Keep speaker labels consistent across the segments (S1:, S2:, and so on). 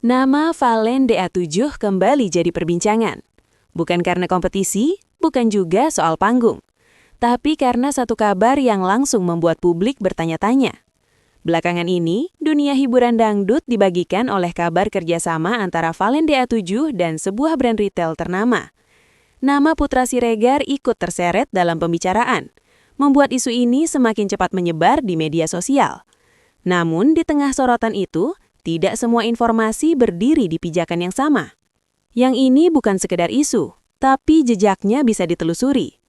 S1: Nama Valen DA7 kembali jadi perbincangan. Bukan karena kompetisi, bukan juga soal panggung. Tapi karena satu kabar yang langsung membuat publik bertanya-tanya. Belakangan ini, dunia hiburan dangdut dibagikan oleh kabar kerjasama antara Valen DA7 dan sebuah brand retail ternama. Nama Putra Siregar ikut terseret dalam pembicaraan, membuat isu ini semakin cepat menyebar di media sosial. Namun, di tengah sorotan itu, tidak semua informasi berdiri di pijakan yang sama. Yang ini bukan sekedar isu, tapi jejaknya bisa ditelusuri.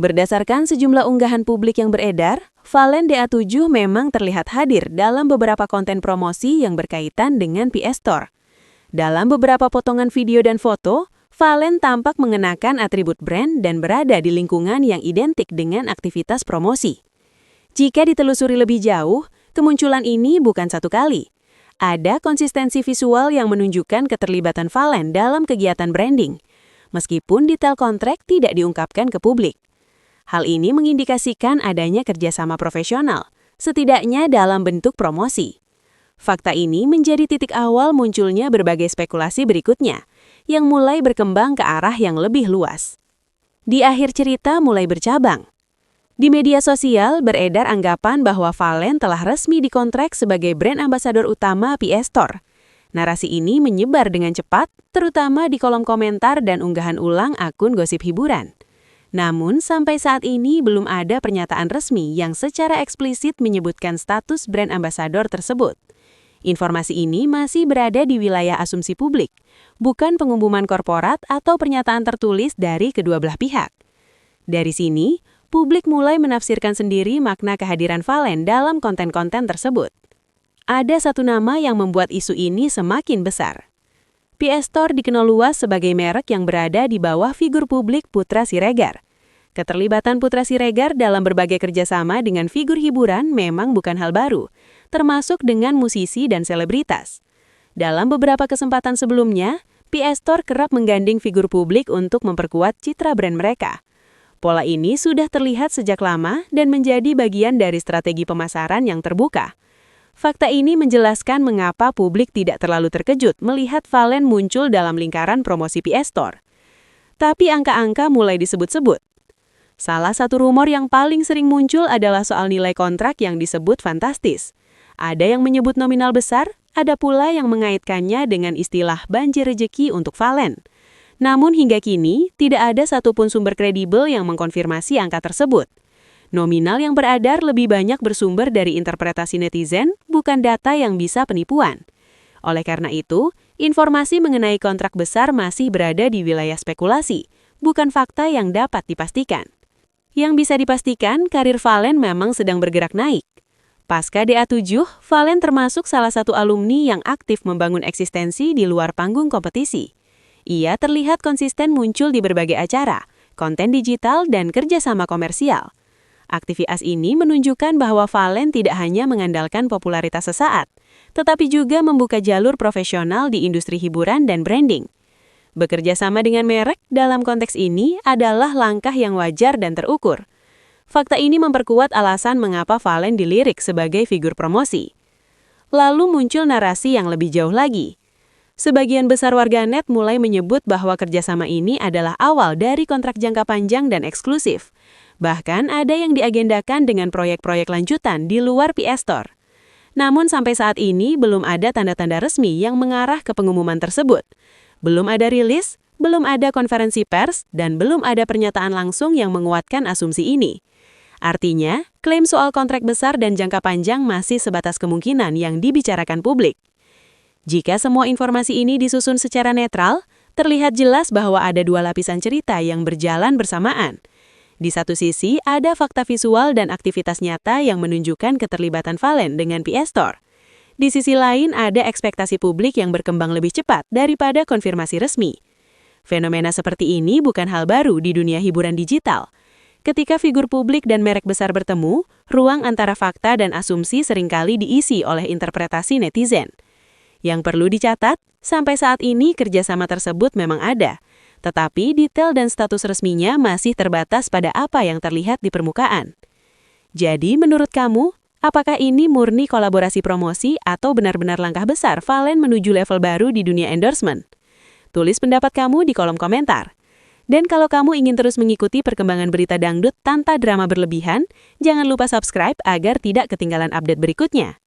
S1: Berdasarkan sejumlah unggahan publik yang beredar, Valen DA7 memang terlihat hadir dalam beberapa konten promosi yang berkaitan dengan PS Store. Dalam beberapa potongan video dan foto, Valen tampak mengenakan atribut brand dan berada di lingkungan yang identik dengan aktivitas promosi. Jika ditelusuri lebih jauh, kemunculan ini bukan satu kali. Ada konsistensi visual yang menunjukkan keterlibatan Valen dalam kegiatan branding, meskipun detail kontrak tidak diungkapkan ke publik. Hal ini mengindikasikan adanya kerjasama profesional, setidaknya dalam bentuk promosi. Fakta ini menjadi titik awal munculnya berbagai spekulasi berikutnya, yang mulai berkembang ke arah yang lebih luas. Di akhir cerita mulai bercabang. Di media sosial beredar anggapan bahwa Valen telah resmi dikontrak sebagai brand ambasador utama PS Store. Narasi ini menyebar dengan cepat, terutama di kolom komentar dan unggahan ulang akun gosip hiburan. Namun, sampai saat ini belum ada pernyataan resmi yang secara eksplisit menyebutkan status brand ambasador tersebut. Informasi ini masih berada di wilayah asumsi publik, bukan pengumuman korporat atau pernyataan tertulis dari kedua belah pihak. Dari sini, publik mulai menafsirkan sendiri makna kehadiran Valen dalam konten-konten tersebut. Ada satu nama yang membuat isu ini semakin besar. PS Store dikenal luas sebagai merek yang berada di bawah figur publik Putra Siregar. Keterlibatan Putra Siregar dalam berbagai kerjasama dengan figur hiburan memang bukan hal baru, termasuk dengan musisi dan selebritas. Dalam beberapa kesempatan sebelumnya, PS Store kerap menggandeng figur publik untuk memperkuat citra brand mereka. Pola ini sudah terlihat sejak lama dan menjadi bagian dari strategi pemasaran yang terbuka. Fakta ini menjelaskan mengapa publik tidak terlalu terkejut melihat Valen muncul dalam lingkaran promosi PS Store. Tapi angka-angka mulai disebut-sebut. Salah satu rumor yang paling sering muncul adalah soal nilai kontrak yang disebut fantastis. Ada yang menyebut nominal besar, ada pula yang mengaitkannya dengan istilah banjir rejeki untuk Valen. Namun hingga kini, tidak ada satupun sumber kredibel yang mengkonfirmasi angka tersebut. Nominal yang beredar lebih banyak bersumber dari interpretasi netizen, bukan data yang bisa penipuan. Oleh karena itu, informasi mengenai kontrak besar masih berada di wilayah spekulasi, bukan fakta yang dapat dipastikan. Yang bisa dipastikan, karir Valen memang sedang bergerak naik. Pasca DA7, Valen termasuk salah satu alumni yang aktif membangun eksistensi di luar panggung kompetisi. Ia terlihat konsisten muncul di berbagai acara, konten digital, dan kerjasama komersial. Aktivitas ini menunjukkan bahwa Valen tidak hanya mengandalkan popularitas sesaat, tetapi juga membuka jalur profesional di industri hiburan dan branding. Bekerja sama dengan merek dalam konteks ini adalah langkah yang wajar dan terukur. Fakta ini memperkuat alasan mengapa Valen dilirik sebagai figur promosi. Lalu muncul narasi yang lebih jauh lagi. Sebagian besar warganet mulai menyebut bahwa kerjasama ini adalah awal dari kontrak jangka panjang dan eksklusif. Bahkan ada yang diagendakan dengan proyek-proyek lanjutan di luar PS Store. Namun sampai saat ini belum ada tanda-tanda resmi yang mengarah ke pengumuman tersebut. Belum ada rilis, belum ada konferensi pers, dan belum ada pernyataan langsung yang menguatkan asumsi ini. Artinya, klaim soal kontrak besar dan jangka panjang masih sebatas kemungkinan yang dibicarakan publik. Jika semua informasi ini disusun secara netral, terlihat jelas bahwa ada dua lapisan cerita yang berjalan bersamaan. Di satu sisi, ada fakta visual dan aktivitas nyata yang menunjukkan keterlibatan Valen dengan PS Store. Di sisi lain, ada ekspektasi publik yang berkembang lebih cepat daripada konfirmasi resmi. Fenomena seperti ini bukan hal baru di dunia hiburan digital. Ketika figur publik dan merek besar bertemu, ruang antara fakta dan asumsi seringkali diisi oleh interpretasi netizen. Yang perlu dicatat, sampai saat ini kerjasama tersebut memang ada, tetapi detail dan status resminya masih terbatas pada apa yang terlihat di permukaan. Jadi menurut kamu, Apakah ini murni kolaborasi promosi atau benar-benar langkah besar Valen menuju level baru di dunia endorsement? Tulis pendapat kamu di kolom komentar. Dan kalau kamu ingin terus mengikuti perkembangan berita dangdut tanpa drama berlebihan, jangan lupa subscribe agar tidak ketinggalan update berikutnya.